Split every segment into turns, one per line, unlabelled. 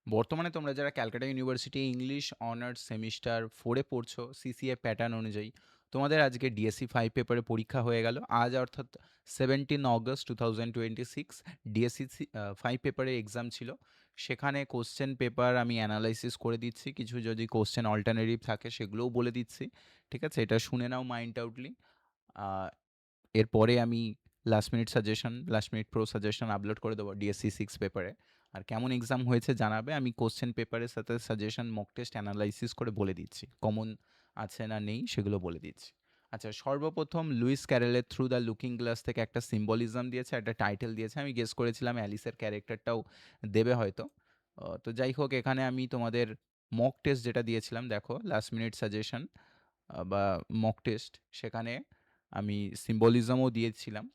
বর্তমানে তোমরা যারা Calcutta university English honours semester 4 এ পড়ছো সিসিএ প্যাটার্ন অনুযায়ী, তোমাদের আজকে ডিএসসি 5 পেপারে পরীক্ষা হয়ে গেল। আজ অর্থাৎ 17 অগস্ট 2026 ডিএসসি 5 পেপারে এক্সাম ছিল। সেখানে কোশ্চেন পেপার আমি অ্যানালাইসিস করে দিচ্ছি, কিছু যদি কোশ্চেন অল্টারনেটিভ থাকে সেগুলোও বলে দিচ্ছি। ঠিক আছে, এটা শুনে নাও মাইন্ড আউটলি। এরপরে আমি last minute pro suggestion upload করে দেবো ডিএসসি 6 পেপারে। আর কেমন এক্সাম হয়েছে জানাবে, আমি কোশ্চেন পেপারের সাথে সাজেশন মক টেস্ট অ্যানালাইসিস করে বলে দিচ্ছি, কমন আছে না নেই সেগুলো বলে দিচ্ছি। আচ্ছা, সর্বপ্রথম লুইস ক্যারেলের থ্রু দ্য লুকিং গ্লাস থেকে একটা সিম্বলিজম দিয়েছে, একটা টাইটেল দিয়েছে। আমি গেস করেছিলাম অ্যালিসের ক্যারেক্টারটাও দেবে হয়তো। তো যাই হোক, এখানে আমি তোমাদের মক টেস্ট যেটা দিয়েছিলাম, দেখো লাস্ট মিনিট সাজেশন বা মক টেস্ট, সেখানে আমি সিম্বলিজমও দিয়েছিলাম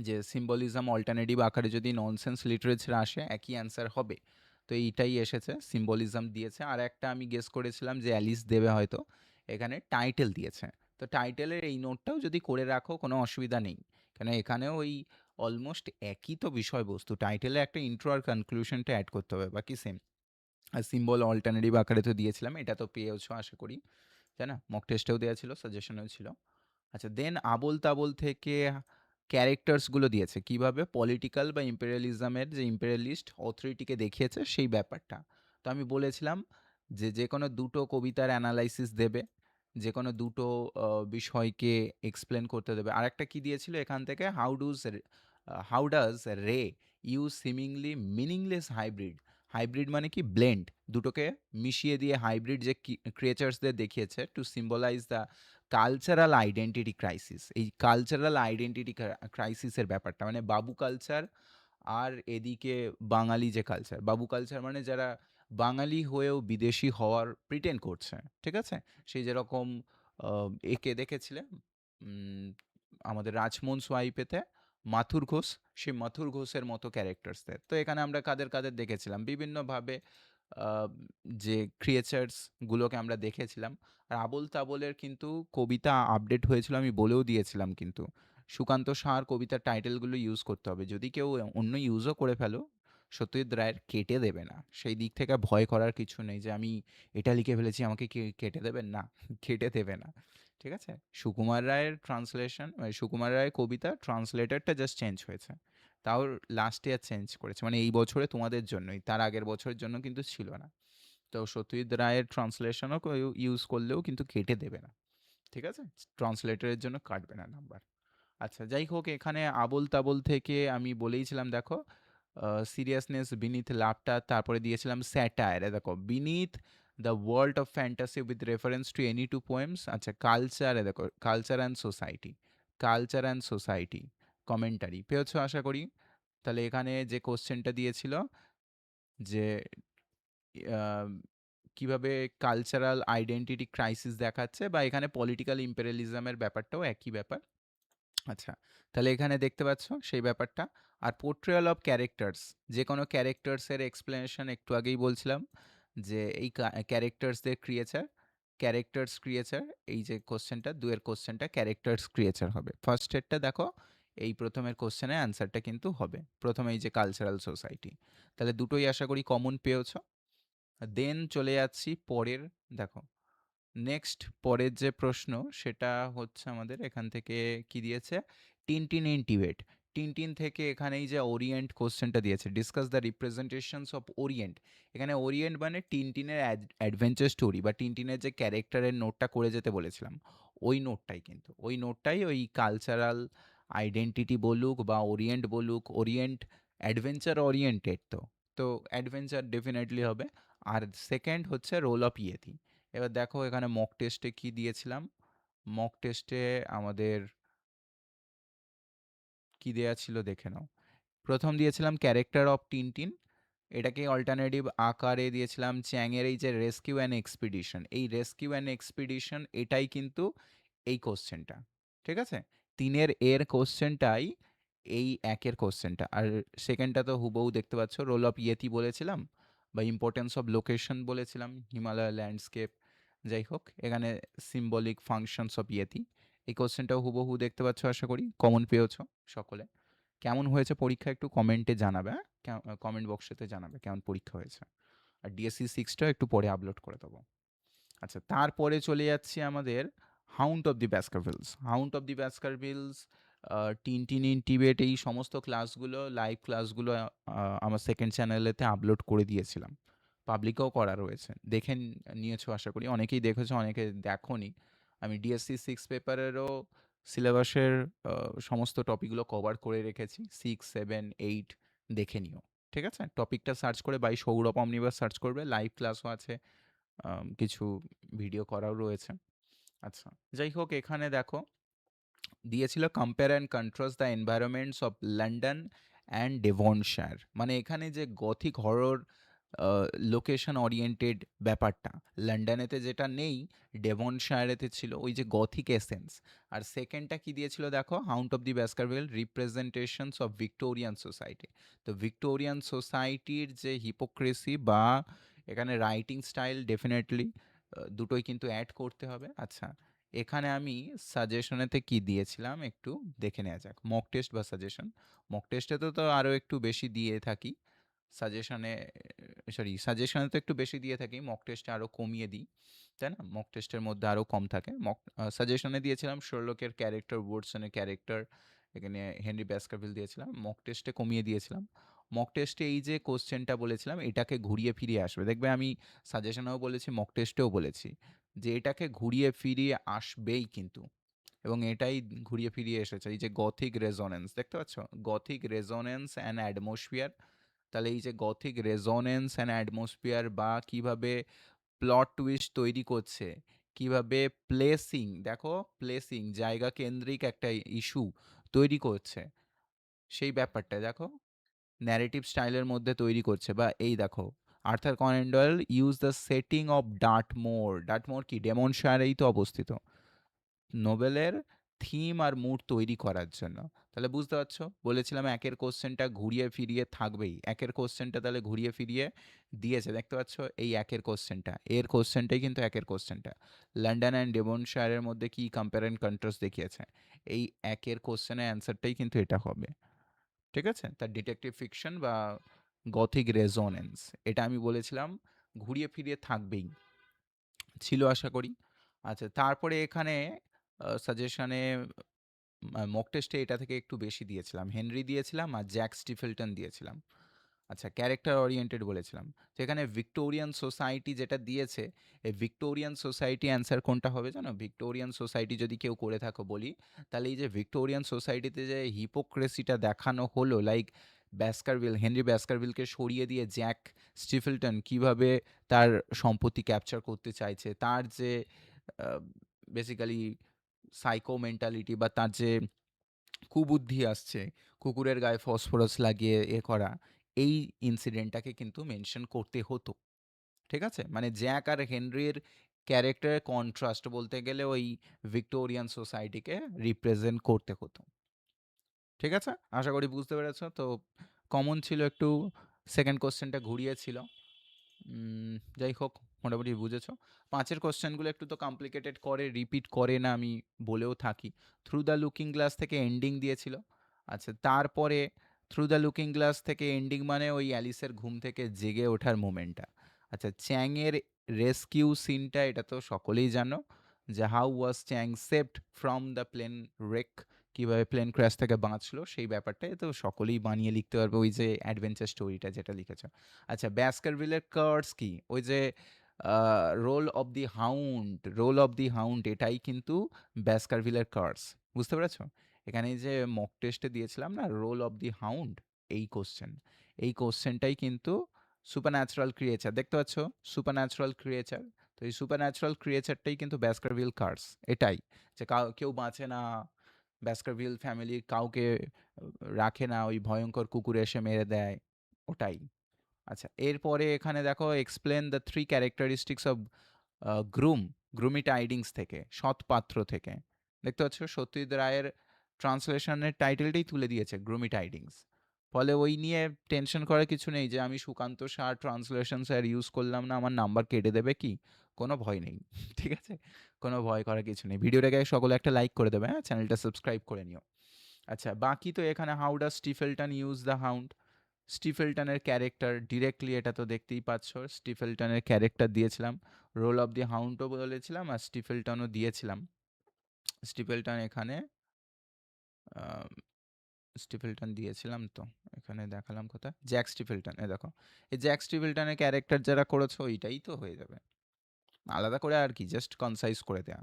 যে সিম্বলিজম অল্টারনেটিভ আকারে যদি ননসেন্স লিটারেচার আসে একই অ্যান্সার হবে। তো এইটাই এসেছে, সিম্বলিজম দিয়েছে। আর একটা আমি গেস করেছিলাম যে অ্যালিস দেবে হয়তো, এখানে টাইটেল দিয়েছে। তো টাইটেলের এই নোটটাও যদি করে রাখো কোনো অসুবিধা নেই, কেন এখানেও ওই অলমোস্ট একই তো বিষয়বস্তু, টাইটেলে একটা ইন্ট্রো আর কনক্লুশনটা অ্যাড করতে হবে, বাকি সেম। আর সিম্বল অল্টারনেটিভ আকারে তো দিয়েছিলাম, এটা তো পেয়েছো আশা করি, তাই না? মক টেস্টেও দেওয়া ছিল, সাজেশনেও ছিল। আচ্ছা, দেন আবোল তাবোল থেকে ক্যারেক্টার্সগুলো দিয়েছে, কিভাবে পলিটিক্যাল বা ইম্পেরিয়ালিজমের যে ইম্পেরিয়ালিস্ট অথরিটিকে দেখিয়েছে সেই ব্যাপারটা। তো আমি বলেছিলাম যে যে কোনো দুটো কবিতার অ্যানালাইসিস দেবে, যে কোনো দুটো বিষয়কে এক্সপ্লেন করতে দেবে। আর একটা কী দিয়েছিল এখান থেকে, হাউ ডাজ রে use seemingly meaningless hybrid. Hybrid মানে কি, ব্লেন্ড, দুটোকে মিশিয়ে দিয়ে হাইব্রিড যে ক্রিয়েচার্সদের দেখিয়েছে to symbolise the cultural identity crisis. এই কালচারাল আইডেন্টিটি ক্রাইসিসের ব্যাপারটা, মানে বাবু কালচার আর এদিকে বাঙালি যে কালচার, বাবু কালচার মানে যারা বাঙালি হয়েও বিদেশি হওয়ার প্রিটেন্ড করছে, ঠিক আছে? সেই যেরকম একে দেখেছিলে আমাদের রাজমোহন সোয়াইপেতে মাথুর ঘোষ, সেই মাথুর ঘোষের মতো ক্যারেক্টার্সদের। তো এখানে আমরা কাদের কাদের দেখেছিলাম বিভিন্নভাবে, আহ, যে ক্রিয়েচার্সগুলোকে আমরা দেখেছিলাম। আর আবোল তাবোলের কিন্তু কবিতা আপডেট হয়েছিল, আমি বলেও দিয়েছিলাম কিন্তু সুকান্ত সাহার কবিতার টাইটেলগুলো ইউজ করতে হবে। যদি কেউ অন্য ইউজও করে ফেলো, সত্যজিৎ রায়ের কেটে দেবে না। সেই দিক থেকে ভয় করার কিছু নেই যে আমি এটা লিখে ফেলেছি আমাকে কেটে দেবেন না, কেটে দেবে না। ঠিক আছে, সুকুমার রায়ের ট্রান্সলেশন, সুকুমার রায়ের কবিতা ট্রান্সলেটারটা জাস্ট চেঞ্জ হয়েছে, তাও লাস্ট ইয়ার চেঞ্জ করেছে, মানে এই বছরে তোমাদের জন্যই, তার আগের বছরের জন্য কিন্তু ছিল না। তো সত্যজিৎ রায়ের ট্রান্সলেশনও ইউজ করলেও কিন্তু কেটে দেবে না, ঠিক আছে? ট্রান্সলেটরের জন্য কাটবে না নাম্বার। আচ্ছা, যাই হোক, এখানে আবোল তাবোল থেকে আমি বলেইছিলাম, দেখো সিরিয়াসনেস বিনিথ লাভটা, তারপরে দিয়েছিলাম স্যাটায়ার। দেখো beneath the world of fantasy with reference to any two poems. আচ্ছা, কালচারে দেখো culture and society, culture and society commentary পেয়েছো আশা করি। তাহলে এখানে যে কোশ্চেনটা দিয়েছিল যে আহ, কিভাবে কালচারাল আইডেন্টিটি ক্রাইসিস দেখাচ্ছে, বা এখানে পলিটিক্যাল ইম্পেরিয়ালিজমের ব্যাপারটাও একই ব্যাপার। আচ্ছা, তাহলে এখানে দেখতে পাচ্ছ সেই ব্যাপারটা। আর পোর্ট্রেয়াল অফ ক্যারেক্টার্স, যে কোনো ক্যারেক্টার্সের এক্সপ্লেনেশন একটু আগেই বলছিলাম যে এই ক্যারেক্টার্সদের ক্রিয়েচার, এই যে কোশ্চেনটা, দুয়ের কোশ্চেনটা ক্যারেক্টার্স ক্রিয়েচার হবে। ফার্স্টেরটা দেখো, এই প্রথমের কোশ্চেনের অ্যান্সারটা কিন্তু হবে প্রথমে এই যে কালচারাল সোসাইটি। তাহলে দুটোই আশা করি কমন পেয়েছ। দেন চলে যাচ্ছি পরের, দেখো নেক্সট পরের যে প্রশ্ন সেটা হচ্ছে আমাদের এখান থেকে কি দিয়েছে, টিনটিন ইন টিবেট। টিনটিন থেকে এখানে এই যে ওরিয়েন্ট কোশ্চেনটা দিয়েছে, discuss the representations of Orient. এখানে ওরিয়েন্ট মানে টিনটিনের অ্যাডভেঞ্চার স্টোরি বা টিনটিনের যে ক্যারেক্টারের নোটটা করে যেতে বলেছিলাম, ওই নোটটাই কিন্তু, ওই নোটটাই ওই কালচারাল আইডেন্টিটি বলুক বা ওরিয়েন্ট বলুক, ওরিয়েন্ট অ্যাডভেঞ্চার ওরিয়েন্টেড, তো তো অ্যাডভেঞ্চার ডেফিনেটলি হবে। আর সেকেন্ড হচ্ছে রোল অফ ইয়েতি। এবার দেখো এখানে মক টেস্টে কি দিয়েছিলাম, মক টেস্টে আমাদের কি দেয়া ছিল দেখে নাও। প্রথম দিয়েছিলাম ক্যারেক্টার অফ টিনটিন, এটাকে অল্টারনেটিভ আকারে দিয়েছিলাম চ্যাংয়ের এই যে রেস্কিউ অ্যান্ড এক্সপিডিশন। এই রেস্কিউ অ্যান্ড এক্সপিডিশন এটাই কিন্তু এই কোশ্চেনটা, ঠিক আছে? তিনের এর কোশ্চেনটাই এই একের কোশ্চেনটা। আর সেকেন্ডটা তো হুবহু দেখতে পাচ্ছ, রোল অফ ইয়েতি বলেছিলাম বা ইম্পর্টেন্স অফ লোকেশন বলেছিলাম, হিমালয় ল্যান্ডস্কেপ। যাই হোক, এখানে সিম্বলিক ফাংশনস অফ ইয়েতি, এই কোশ্চেনটাও হুবহু দেখতে পাচ্ছ, আশা করি কমন পেয়েছো সকলে। কেমন হয়েছে পরীক্ষা একটু কমেন্টে জানাবে, হ্যাঁ? কমেন্ট বক্সেতে জানাবে কেমন পরীক্ষা হয়েছে। আর ডিএসসি 6টাও একটু পরে আপলোড করে দেবো। আচ্ছা, তারপরে চলে যাচ্ছি আমাদের hound of the Baskervilles. Hound of the Baskervilles, Tintin in Tibet, এই সমস্ত ক্লাসগুলো, লাইভ ক্লাসগুলো আমার সেকেন্ড চ্যানেলেতে আপলোড করে দিয়েছিলাম। পাবলিকও করা রয়েছে, দেখে নিয়েছো আশা করি। অনেকেই দেখেছো, অনেকে দেখোনি। আমি ডিএসসি 6 পেপারেরও সিলেবাসের সমস্ত টপিকগুলো কভার করে রেখেছি। 6, 7, 8 দেখে নিও। ঠিক আছে? টপিকটা সার্চ করে বাই সৌরভ অমনিবাস সার্চ করবে, লাইভ ক্লাসও আছে, কিছু ভিডিও করাও রয়েছে। আচ্ছা, যাই হোক, এখানে দেখো দিয়েছিল compare and contrast the environments of London and Devonshire. মানে এখানে যে গথিক হরর লোকেশন ওরিয়েন্টেড ব্যাপারটা, লন্ডনেতে যেটা নেই, ডেভনশায়ারেতে ছিল ওই যে গথিক এসেন্স। আর সেকেন্ডটা কি দিয়েছিল দেখো, hound of the Baskerville representations of Victorian society. তো ভিক্টোরিয়ান সোসাইটির যে হিপোক্রেসি বা এখানে রাইটিং স্টাইল, ডেফিনেটলি দুটোই কিন্তু অ্যাড করতে হবে। আচ্ছা, এখানে আমি সাজেশনেতে কি দিয়েছিলাম একটু দেখে নেওয়া যাক। মক টেস্ট বা সাজেশন, মক টেস্টে তো আরও একটু বেশি দিয়ে থাকি, সাজেশনে সাজেশনে তো একটু বেশি দিয়ে থাকি, মক টেস্টে আরও কমিয়ে দিই, তাই না? মক টেস্টের মধ্যে আরও কম থাকে। সাজেশনে দিয়েছিলাম শার্লকের ক্যারেক্টার, ওয়াটসনের ক্যারেক্টার, এখানে হেনরি ব্যাসকারভিল দিয়েছিলাম। মক টেস্টে কমিয়ে দিয়েছিলাম। মক টেস্টে এই যে কোশ্চেনটা বলেছিলাম, এটাকে ঘুরিয়ে ফিরিয়ে আসবে, দেখবে আমি সাজেশনেও বলেছি, মক টেস্টেও বলেছি যে এটাকে ঘুরিয়ে ফিরিয়ে আসবেই কিন্তু, এবং এটাই ঘুরিয়ে ফিরিয়ে এসেছে। এই যে গথিক রেজোনেন্স দেখতে পাচ্ছ, গথিক রেজোনেন্স অ্যান্ড অ্যাটমসফিয়ার। তাহলে এই যে গথিক রেজোনেন্স অ্যান্ড অ্যাটমসফিয়ার, বা কিভাবে প্লট টুইস্ট তৈরি করছে, কিভাবে প্লেসিং, দেখো প্লেসিং জায়গা কেন্দ্রিক একটা ইস্যু তৈরি করছে, সেই ব্যাপারটা দেখো ন্যারেটিভ স্টাইলের মধ্যে তৈরি করছে। বা এই দেখো, Arthur Conan Doyle use the setting of Dartmoor. Dartmoor কি, ডেমনশায়ারেই তো অবস্থিত, নোবেলের থিম আর মুড তৈরি করার জন্য। তাহলে বুঝতে পারছো, বলেছিলাম একের কোশ্চেনটা ঘুরিয়ে ফিরিয়ে থাকবেই। একের কোশ্চেনটা তাহলে ঘুরিয়ে ফিরিয়ে দিয়েছে, দেখতে পাচ্ছ এই একের কোশ্চেনটা, এর কোশ্চেনটাই কিন্তু একের কোশ্চেনটা। লন্ডন অ্যান্ড ডেভনশায়ারের মধ্যে কি কম্পেয়ার অ্যান্ড কন্ট্রাস্ট দেখিয়েছে, এই একের কোশ্চেনের অ্যান্সারটাই কিন্তু এটা হবে। ঠিক আছে? তার ডিটেকটিভ ফিকশন বা গথিক রেজোনেন্স, এটা আমি বলেছিলাম ঘুরিয়ে ফিরিয়ে থাকবেই, ছিল আশা করি। আচ্ছা, তারপরে এখানে সাজেশনে মক টেস্টে এটা থেকে একটু বেশি দিয়েছিলাম, হেনরি দিয়েছিলাম আর জ্যাক স্টিফেলটন দিয়েছিলাম। আচ্ছা, ক্যারেক্টার ওরিয়েন্টেড বলেছিলাম। তো এখানে ভিক্টোরিয়ান সোসাইটি যেটা দিয়েছে, এই ভিক্টোরিয়ান সোসাইটি অ্যান্সার কোনটা হবে জানো? ভিক্টোরিয়ান সোসাইটি যদি কেউ করে থাকো বলি, তাহলে এই যে ভিক্টোরিয়ান সোসাইটিতে যে হিপোক্রেসিটা দেখানো হলো, লাইক ব্যাসকারভিল, হেনরি ব্যাসকারভিলকে সরিয়ে দিয়ে জ্যাক স্টিফেলটন কিভাবে তার সম্পত্তি ক্যাপচার করতে চাইছে, তার যে বেসিক্যালি সাইকো মেন্টালিটি বা তার যে কুবুদ্ধি আসছে, কুকুরের গায়ে ফসফরাস লাগিয়ে করা, এই ইনসিডেন্টটাকে কিন্তু মেনশন করতে হতো। ঠিক আছে? মানে জ্যাক আর হেনরির ক্যারেক্টারের কন্ট্রাস্ট বলতে গেলে ওই ভিক্টোরিয়ান সোসাইটিকে রিপ্রেজেন্ট করতে হতো। ঠিক আছে? আশা করি বুঝতে পেরেছ। তো কমন ছিল একটু, সেকেন্ড কোশ্চেনটা ঘুরিয়েছিল। যাই হোক, মোটামুটি বুঝেছো। 5-এর কোশ্চেনগুলো একটু তো কমপ্লিকেটেড করে, রিপিট করে না, আমি বলেও থাকি। থ্রু দ্য লুকিং গ্লাস থেকে এন্ডিং দিয়েছিল। আচ্ছা, তারপরে থ্রু দ্য লুকিং গ্লাস থেকে এন্ডিং মানে ওই অ্যালিসের ঘুম থেকে জেগে ওঠার মোমেন্টটা। আচ্ছা, চ্যাংয়ের রেস্কিউ সিনটা, এটা তো সকলেই জানো, যে how was Chang saved from the plane wreck, কীভাবে প্লেন ক্র্যাশ থেকে বাঁচলো, সেই ব্যাপারটাই তো সকলেই বানিয়ে লিখতে পারবে, ওই যে অ্যাডভেঞ্চার স্টোরিটা যেটা লিখেছে। আচ্ছা, ব্যাসকারভিলের কার্স কি, ওই যে role of the hound, role of the hound, এটাই কিন্তু ব্যাসকারভিলের কার্স। বুঝতে পেরেছো? এখানে যে মক টেস্টে দিয়েছিলাম না, রোল অফ দি হাউন্ড, এই কোশ্চেন, এই কোশ্চেনটাই কিন্তু সুপার ন্যাচারাল ক্রিয়েচার, দেখতে পাচ্ছ সুপার ন্যাচারাল ক্রিয়েচার। তো এই সুপার ন্যাচারাল ক্রিয়েচারটাই কিন্তু ব্যাসকারভিল কার্স, এটাই যে কেউ বাঁচে না, ব্যাসকারভিল ফ্যামিলির কাউকে রাখে না, ওই ভয়ঙ্কর কুকুর এসে মেরে দেয়, ওটাই। আচ্ছা, এরপরে এখানে দেখো explain the 3 characteristics of groom, gloomy tidings থেকে, সৎপাত্র থেকে। দেখতে পাচ্ছ সত্যজিৎ রায়ের ট্রান্সলেশনের টাইটেলটাই তুলে দিয়েছে গ্রুমি টাইডিংস। ফলে ওই নিয়ে টেনশন করার কিছু নেই যে আমি Sukanta Shah translation sir use করলাম না, আমার নাম্বার কেটে দেবে কি, কোনো ভয় নেই। ঠিক আছে? কোনো ভয় করার কিছু নেই। ভিডিওটাকে সকলে একটা লাইক করে দেবে, হ্যাঁ, চ্যানেলটা সাবস্ক্রাইব করে নিও। আচ্ছা, বাকি তো এখানে how does Stapleton use the hound, স্টিফেলটনের ক্যারেক্টার ডিরেক্টলি এটা তো দেখতেই পাচ্ছ, স্টিফেলটনের ক্যারেক্টার দিয়েছিলাম, রোল অফ দি হাউন্ডও বলেছিলাম আর স্টিফেলটনও দিয়েছিলাম। স্টিফেলটন এখানে স্টিফেলটন দিয়েছিলাম তো, এখানে দেখালাম কোথায়, জ্যাক স্টিফেলটন, এ দেখো এই জ্যাক স্টিফেলটনের ক্যারেক্টার যারা করেছো ওইটাই তো হয়ে যাবে, আলাদা করে আর কি, জাস্ট কনসাইজ করে দেয়া,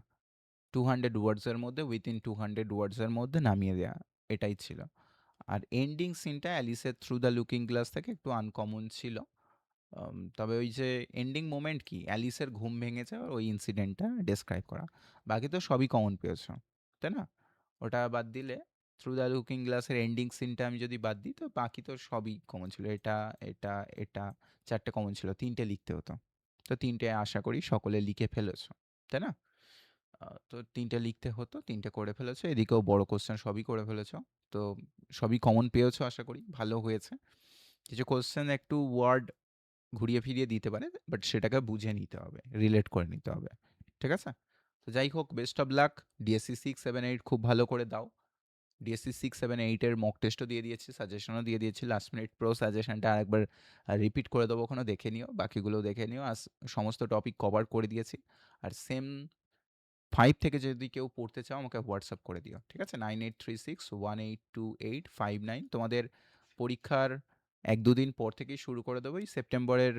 200 ওয়ার্ডসের মধ্যে, উইথিন 200 ওয়ার্ডসের মধ্যে নামিয়ে দেয়া, এটাই ছিল। আর এন্ডিং সিনটা অ্যালিসের থ্রু দ্য লুকিং গ্লাস থেকে একটু আনকমন ছিল, তবে ওই যে এন্ডিং মোমেন্ট কি, অ্যালিসের ঘুম ভেঙে যাওয়ার ওই ইনসিডেন্টটা ডেসক্রাইব করা, বাকি তো সবই কমন পেয়েছো, তাই না? ওটা বাদ দিলে, থ্রু দ্য লুকিং গ্লাসের এন্ডিং সিনটা আমি যদি বাদ দিই তো বাকি তো সবই কমন ছিল, এটা এটা এটা চারটে কমন ছিল, তিনটে লিখতে হতো, তো তিনটে আশা করি সকলে লিখে ফেলেছো, তাই না? তো তিনটে লিখতে হতো, তিনটে করে ফেলেছো, এদিকেও বড় কোশ্চেন সবই করে ফেলেছো, তো সবই কমন পেয়েছো আশা করি, ভালো হয়েছে। কিছু কোশ্চেন একটু ওয়ার্ড ঘুরিয়ে ফিরিয়ে দিতে পারে, বাট সেটাকে বুঝে নিতে হবে, রিলেট করে নিতে হবে, ঠিক আছে? তো যাই হোক, বেস্ট অফ লাক, ডিএসসি 6, 7, 8 খুব ভালো করে দাও। ডিএসসি 6, 7, 8-এর মক টেস্টও দিয়ে দিয়েছি, সাজেশনও দিয়ে দিয়েছি, লাস্ট মিনিট প্রো সাজেশনটা আরেকবার রিপিট করে দেবো, ওখানে দেখে নিও, বাকিগুলোও দেখে নিও, আর সমস্ত টপিক কভার করে দিয়েছি। আর সেম 5 থেকে যদি কেউ পড়তে চাও আমাকে হোয়াটসঅ্যাপ করে দিও, ঠিক আছে? 9836182859, তোমাদের পরীক্ষার 1-2 দিন পর থেকেই শুরু করে দেবো, এই সেপ্টেম্বরের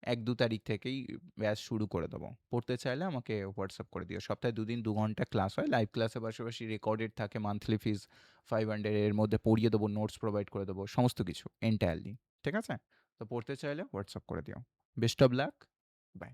1-2 তারিখ থেকেই ব্যাচ শুরু করে দেবো। পড়তে চাইলে আমাকে হোয়াটসঅ্যাপ করে দিও। সপ্তাহে 2 দিন 2 ঘন্টা ক্লাস হয়, লাইভ ক্লাসের পাশাপাশি রেকর্ডেড থাকে, মান্থলি ফিজ 500, এর মধ্যে পড়িয়ে দেবো, নোটস প্রোভাইড করে দেবো, সমস্ত কিছু এন্টায়ারলি, ঠিক আছে? তো পড়তে চাইলে হোয়াটসঅ্যাপ করে দিও। Best of luck, by.